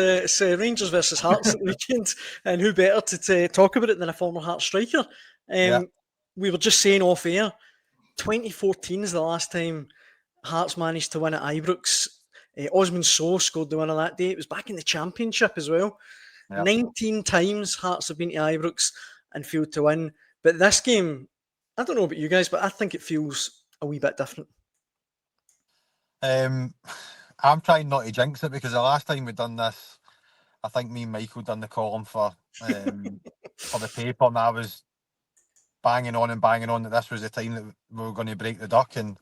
It's Rangers versus Hearts at the weekend, and who better to talk about it than a former Hearts striker? We were just saying off air, 2014 is the last time Hearts managed to win at Ibrox. Osman Sow scored the winner that day. It was back in the Championship as well. 19 times Hearts have been to Ibrox and failed to win. But this game, I don't know about you guys, but I think it feels a wee bit different. I'm trying not to jinx it because the last time we'd done this, I think me and Michael done the column for the paper, and I was banging on that this was the time that we were going to break the duck, and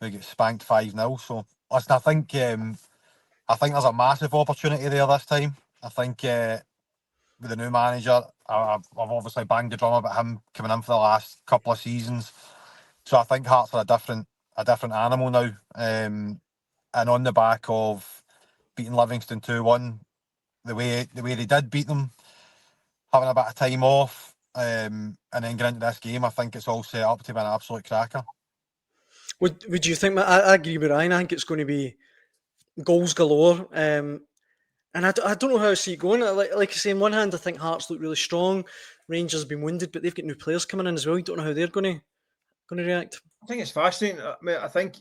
we get spanked 5-0. So listen, I think there's a massive opportunity there this time. I think with the new manager, I've obviously banged the drum about him coming in for the last couple of seasons. So I think Hearts are a different animal now. And on the back of beating Livingston 2-1, the way they did beat them, having a bit of time off, and then getting into this game, I think it's all set up to be an absolute cracker. Would you think? I agree with Ryan. I think it's going to be goals galore. And I don't know how I see it going. Like I say, on one hand, I think Hearts look really strong. Rangers have been wounded, but they've got new players coming in as well. You don't know how they're going to react. I think it's fascinating. I mean, I think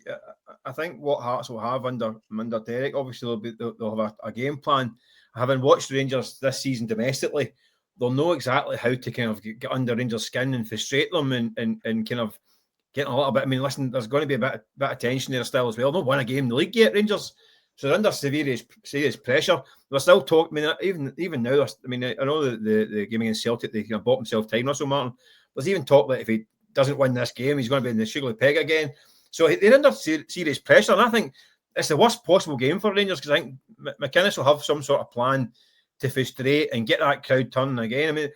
what Hearts will have under Derek, obviously they'll have a game plan. Having watched Rangers this season domestically, they'll know exactly how to kind of get under Rangers' skin and frustrate them and kind of get a little bit. I mean, listen, there's going to be a bit of tension there still as well. Not won a game in the league yet, Rangers. So they're under serious pressure. They're still talking. I mean, even now, I know the game against Celtic, they kind of bought himself time, Russell Martin. There's even talk that if he doesn't win this game, he's going to be in the sugar peg again. So they're under serious pressure, and I think it's the worst possible game for Rangers because I think McInnes will have some sort of plan to frustrate and get that crowd turning again. I mean,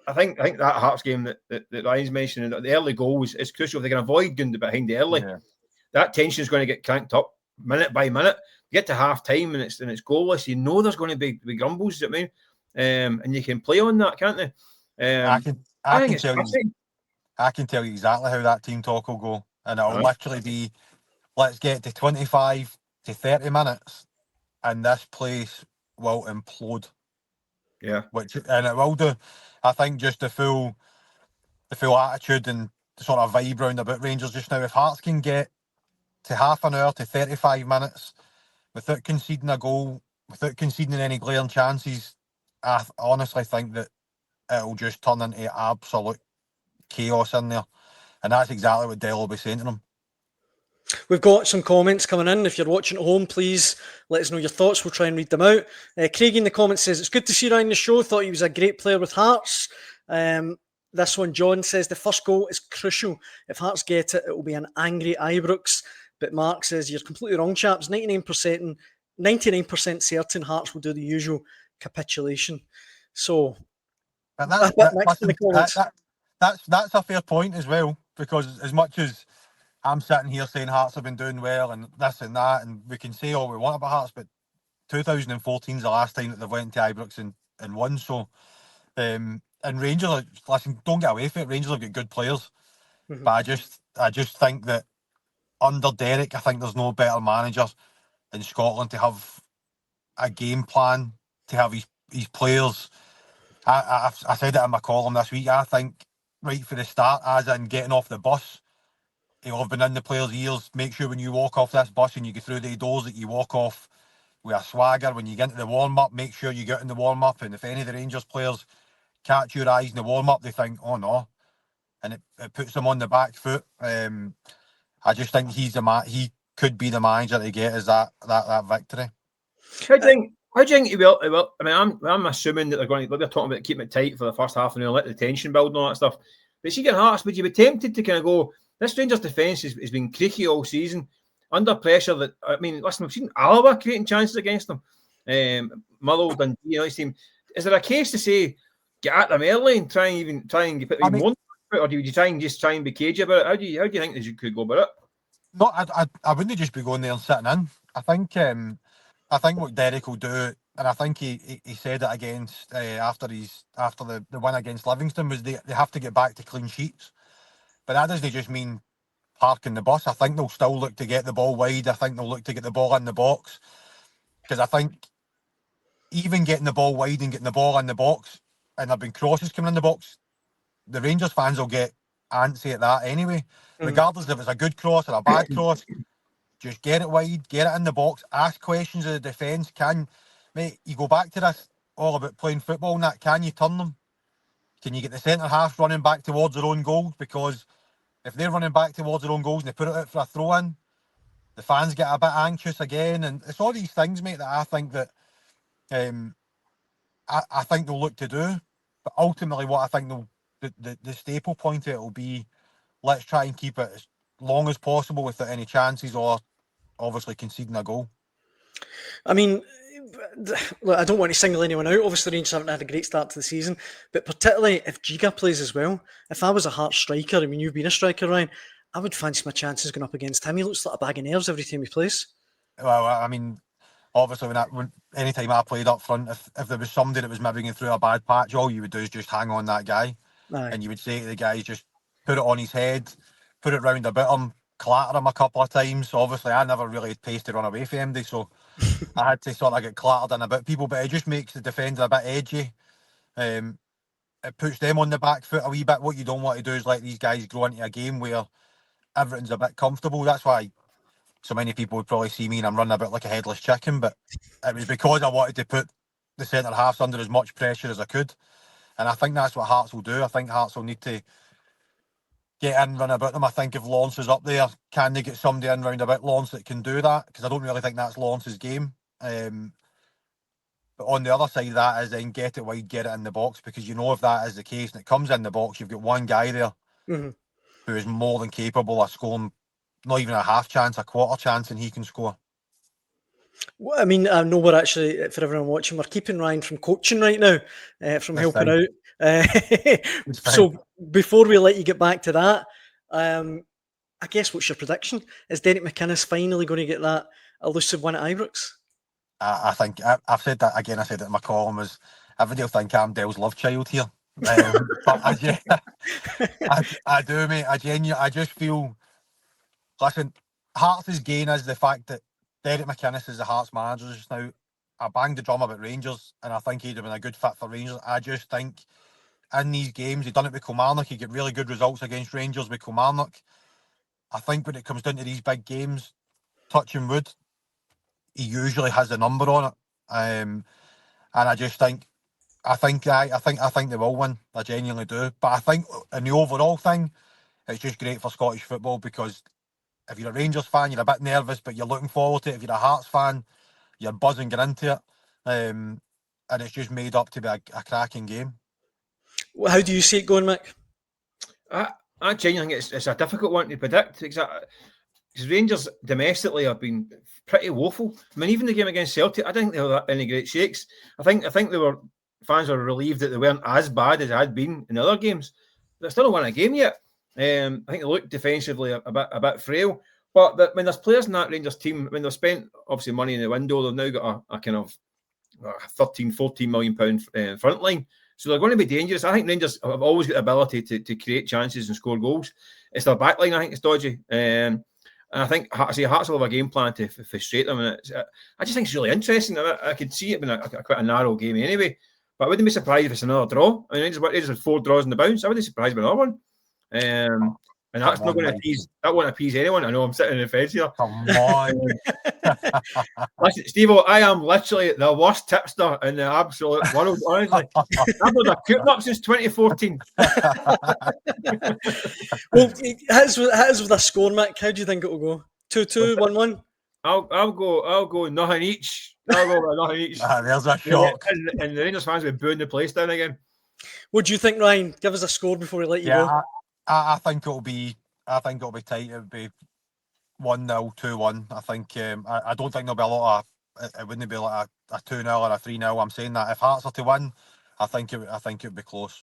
I think that Hearts game that Ryan's mentioned, the early goal is crucial. If they can avoid going behind the early, that tension is going to get cranked up minute by minute. You get to half time and it's goalless. You know there's going to be grumbles. I mean, and you can play on that, can't they? I can tell you exactly how that team talk will go, and it'll literally be, let's get to 25 to 30 minutes, and this place will implode. Yeah, and it will do. I think just the full attitude and the sort of vibe round about Rangers just now. If Hearts can get to half an hour to 35 minutes without conceding a goal, without conceding any glaring chances, I honestly think that it'll just turn into absolute chaos in there, and that's exactly what Dell will be saying to them. We've got some comments coming in. If you're watching at home, please let us know your thoughts. We'll try and read them out. Craig in the comments says, it's good to see Ryan on the show. Thought he was a great player with Hearts. This one, John says, the first goal is crucial. If Hearts get it, it will be an angry Ibrox. But Mark says, you're completely wrong, chaps. 99% certain Hearts will do the usual capitulation. So, that's a fair point as well, because as much as I'm sitting here saying Hearts have been doing well and this and that, and we can say all we want about Hearts, but 2014 is the last time that they've went to Ibrox and won. So, and Rangers, listen, don't get away from it. Rangers have got good players, but I just think that under Derek, I think there's no better manager in Scotland to have a game plan, to have his players. I said it in my column this week. I think right for the start, as in getting off the bus, he'll have been in the players' ears. Make sure when you walk off this bus and you go through the doors that you walk off with a swagger. When you get into the warm-up, make sure you get in the warm-up. And if any of the Rangers players catch your eyes in the warm-up, they think, oh no. And it puts them on the back foot. I just think he could be the manager to get us that victory. How do you think he will? I mean, I'm assuming that they're talking about keeping it tight for the first half and let the tension build and all that stuff. But see, getting Hearts, would you be tempted to kind of go, this Rangers defence has been creaky all season, under pressure? Listen, we've seen Alaba creating chances against them. Motherwell, Dundee, his team. Is there a case to say, get at them early and try and put them more, or do you try and be cagey about it? How do you think that you could go about it? No, I wouldn't just be going there and sitting in. I think what Derek will do, and I think he said it against after the win against Livingston, was they have to get back to clean sheets. But that doesn't just mean parking the bus. I think they'll still look to get the ball wide. I think they'll look to get the ball in the box, because I think even getting the ball wide and getting the ball in the box, and there've been crosses coming in the box, the Rangers fans will get antsy at that anyway, regardless if it's a good cross or a bad cross. Just get it wide, get it in the box, ask questions of the defence. Mate, you go back to this all about playing football and that, can you turn them? Can you get the centre half running back towards their own goals? Because if they're running back towards their own goals and they put it out for a throw in, the fans get a bit anxious again. And it's all these things, mate, that I think that I think they'll look to do. But ultimately, what I think the staple point of it will be, let's try and keep it as long as possible without any chances or obviously conceding a goal. I mean, look, I don't want to single anyone out. Obviously, Rangers haven't had a great start to the season, but particularly if Giga plays as well. If I was a Hearts striker, I mean, you've been a striker, Ryan, I would fancy my chances going up against him. He looks like a bag of nerves every time he plays. Well, I mean, obviously, anytime I played up front, if there was somebody that was maybe going through a bad patch, all you would do is just hang on that guy. Aye. And you would say to the guys, just put it on his head, put it round about him, clatter him a couple of times. Obviously, I never really had pace to run away from MD, so I had to sort of get clattered in about people, but it just makes the defender a bit edgy. It puts them on the back foot a wee bit. What you don't want to do is let these guys grow into a game where everything's a bit comfortable. That's why so many people would probably see me and I'm running a bit like a headless chicken, but it was because I wanted to put the centre halves under as much pressure as I could. And I think that's what Hearts will do. I think Hearts will need to get in, run about them. I think if Lawrence is up there, can they get somebody in round about Lawrence that can do that? Because I don't really think that's Lawrence's game. But on the other side of that is then get it wide, get it in the box, because you know if that is the case and it comes in the box, you've got one guy there who is more than capable of scoring, not even a half chance, a quarter chance, and he can score. Well, I mean, I know we're actually, for everyone watching, we're keeping Ryan from coaching right now, from That's helping fine. out. So before we let you get back to that, I guess what's your prediction? Is Derek McInnes finally going to get that elusive win at Ibrox? I think I've said that again. I said it in my column was everybody will think I'm Dell's love child here, but I do, mate. I just feel. Listen, Hearts' gain is the fact that Derek McInnes is the Hearts manager just now. I banged the drum about Rangers, and I think he'd have been a good fit for Rangers. I just think in these games, he'd done it with Kilmarnock. He get really good results against Rangers with Kilmarnock. I think when it comes down to these big games, touching wood, he usually has a number on it. And I just think, I think they will win. I genuinely do. But I think in the overall thing, it's just great for Scottish football because if you're a Rangers fan, you're a bit nervous, but you're looking forward to it. If you're a Hearts fan, you're buzzing getting into it. And it's just made up to be a cracking game. Well, how do you see it going, Mick? I genuinely think it's a difficult one to predict. Exactly. Because Rangers domestically have been pretty woeful. I mean, even the game against Celtic, I didn't think they were any great shakes. I think fans were relieved that they weren't as bad as they had been in other games. They still don't won a game yet. I think they look defensively a bit frail. But when there's players in that Rangers team, when they've spent obviously money in the window, they've now got a kind of 13, 14 million pound front line. So they're going to be dangerous. I think Rangers have always got the ability to create chances and score goals. It's their back line, I think, is dodgy. And I think Hearts will have a game plan to frustrate them. And I just think it's really interesting. I could see it being quite a narrow game anyway. But I wouldn't be surprised if it's another draw. I mean, Rangers had 4 draws in the bounce. I wouldn't be surprised by another one. And that's not going to appease. That won't appease anyone. I know I'm sitting in the fence here. Come on. Listen, Steve-O, I am literally the worst tipster in the absolute world. Honestly, I've had a coupon up since 2014. Well, how's with a score, Mick? How do you think it will go? 2-2, 1-1? I'll go nothing each. I'll go with nothing each. There's a shock. And the Rangers fans will be booing the place down again. What do you think, Ryan? Give us a score before we let you go. I think it'll be tight. It'll be 1-0, 2-1. I think I don't think there'll be a lot of. It wouldn't be like a 2-0 or a 3-0. I'm saying that if Hearts are to win, I think it would be close.